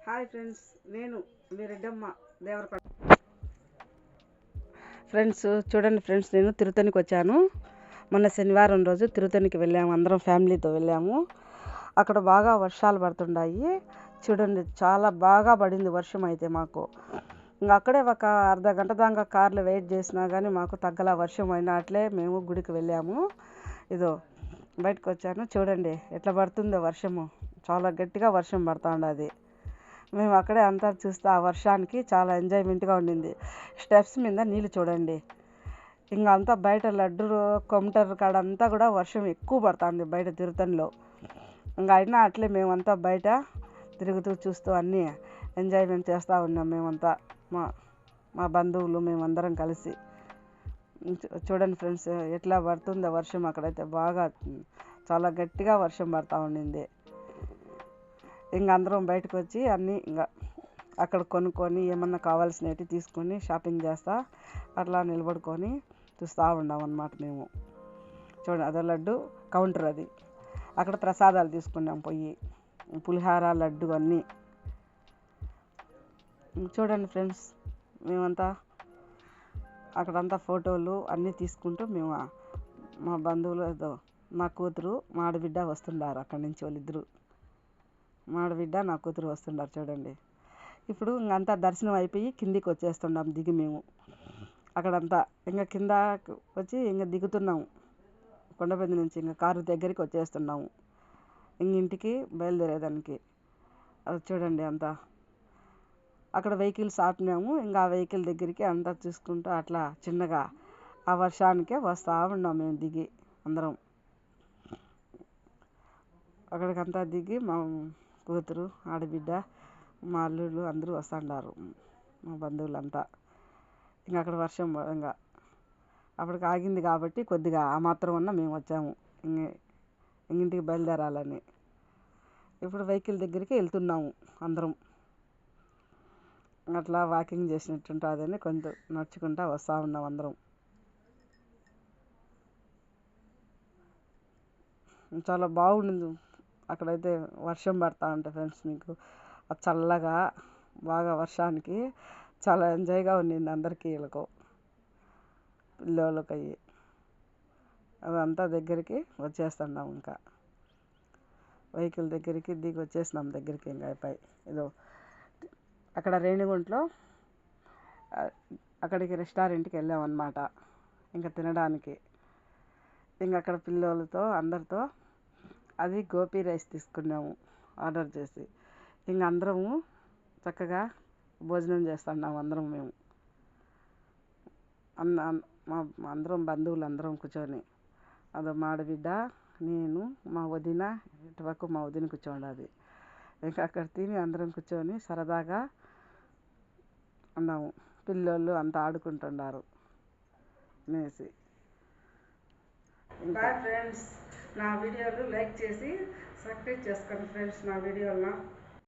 Hi friends, నేను మీ Reddamma Devarakonda. Friends చూడండి friends, నేను తిరుతనికి వచ్చాను. మొన్న శనివారం రోజు తిరుతనికి వెళ్ళాము, అందరం ఫ్యామిలీతో వెళ్ళాము. అక్కడ బాగా వర్షాలు పడుతుండాయి. చూడండి, చాలా బాగా పడింది వర్షం అయితే మాకు. ఇంకా అక్కడే ఒక అర్ధ గంట దాకా కార్లో వెయిట్ చేసినా కానీ మాకు తగ్గల వర్షం అయినా అట్లే మేము గుడికి వెళ్ళాము. ఇదో బయటకు వచ్చాను, చూడండి ఎట్లా పడుతుందో వర్షము. చాలా గట్టిగా వర్షం పడుతూ ఉండదు. మేము అక్కడే అంతా చూస్తే ఆ వర్షానికి చాలా ఎంజాయ్మెంట్గా ఉండింది. స్టెప్స్ మీద నీళ్ళు చూడండి. ఇంకా అంతా బయట లడ్డు కౌంటర్ కాడ అంతా కూడా వర్షం ఎక్కువ పడుతుంది బయట తిరుతనిలో. ఇంకా అయినా అట్లే మేమంతా బయట తిరుగుతూ చూస్తూ అన్నీ ఎంజాయ్మెంట్ చేస్తూ ఉన్నాం మేమంతా, మా బంధువులు మేమందరం కలిసి. చూడండి ఫ్రెండ్స్ ఎట్లా పడుతుందో వర్షం. అక్కడైతే బాగా చాలా గట్టిగా వర్షం పడుతూ ఉండింది. ఇంకా అందరం బయటకు వచ్చి అన్నీ ఇంకా అక్కడ కొనుక్కొని ఏమన్నా కావాల్సినవి తీసుకొని షాపింగ్ చేస్తా అట్లా నిలబడుకొని చూస్తూ ఉన్నాం అన్నమాట మేము. చూడండి, అదో లడ్డు కౌంటర్, అది అక్కడ ప్రసాదాలు తీసుకున్నాం పోయి, పులిహార లడ్డు అన్నీ. చూడండి ఫ్రెండ్స్, మేమంతా అక్కడంతా ఫోటోలు అన్నీ తీసుకుంటూ మేము మా బంధువులు ఏదో మా కూతురు మా ఆడబిడ్డ వస్తున్నారు అక్కడి నుంచి. వాళ్ళిద్దరు మా ఆడబిడ్డ నా కూతురు వస్తున్నారు చూడండి. ఇప్పుడు ఇంకంతా దర్శనం అయిపోయి కిందికి వచ్చేస్తున్నాం దిగి మేము. అక్కడంతా ఇంకా కింద వచ్చి ఇంకా దిగుతున్నాము కొండపల్లి నుంచి. ఇంకా కారు దగ్గరికి వచ్చేస్తున్నాము ఇంటికి బయలుదేరేదానికి. అది చూడండి అంతా అక్కడ వెహికల్స్ ఆపినాము. ఇంకా ఆ వెహికల్ దగ్గరికి అంతా చూసుకుంటూ అట్లా చిన్నగా ఆ వర్షానికే వస్తూ ఉన్నాం మేము దిగి అందరం. అక్కడికంతా దిగి మా కూతురు ఆడబిడ్డ మా అల్లుళ్ళు అందరూ వస్తున్నారు, మా బంధువులంతా. ఇంకా అక్కడ వర్షం ఇంకా అప్పటికి ఆగింది కాబట్టి కొద్దిగా ఆ మాత్రం అన్నా మేము వచ్చాము ఇంటికి బయలుదేరాలని. ఇప్పుడు వెహికల్ దగ్గరికి వెళ్తున్నాము అందరం. అట్లా వాకింగ్ చేసినట్టు ఉంటుందని కొంచెం నడుచుకుంటూ వస్తూ ఉన్నాం అందరం. చాలా బాగుండింది అక్కడైతే వర్షం పడుతూ ఉంటే ఫ్రెండ్స్. మీకు చల్లగా బాగా వర్షానికి చాలా ఎంజాయ్గా ఉండింది అందరికీ, వీళ్ళకు పిల్లలకి అయ్యి. అదంతా దగ్గరికి వచ్చేస్తున్నాం. ఇంకా వెహికల్ దగ్గరికి దిగి వచ్చేసినాం దగ్గరికి. ఇంకా అయిపోయి ఇదో అక్కడ రేణిగుంటలో అక్కడికి రెస్టారెంట్కి వెళ్ళామన్నమాట ఇంకా తినడానికి. ఇంకా అక్కడ పిల్లలతో అందరితో అది గోపి రైస్ తీసుకున్నాము ఆర్డర్ చేసి. ఇంక అందరము చక్కగా భోజనం చేస్తున్నాము అందరం మేము. మా అందరం బంధువులు అందరం కూర్చొని, అదో మా ఆడబిడ్డ, నేను, మా వదిన, ఇటువరకు మా వదిన కూర్చోండి. ఇంకా అక్కడ తిని అందరం కూర్చొని సరదాగా ఉన్నాము. పిల్లోళ్ళు అంతా ఆడుకుంటున్నారు అనేసి. ఇంకా ఫ్రెండ్స్, నా వీడియోలు లైక్ చేసి సబ్స్క్రైబ్ చేసుకోండి ఫ్రెండ్స్ నా వీడియోలను.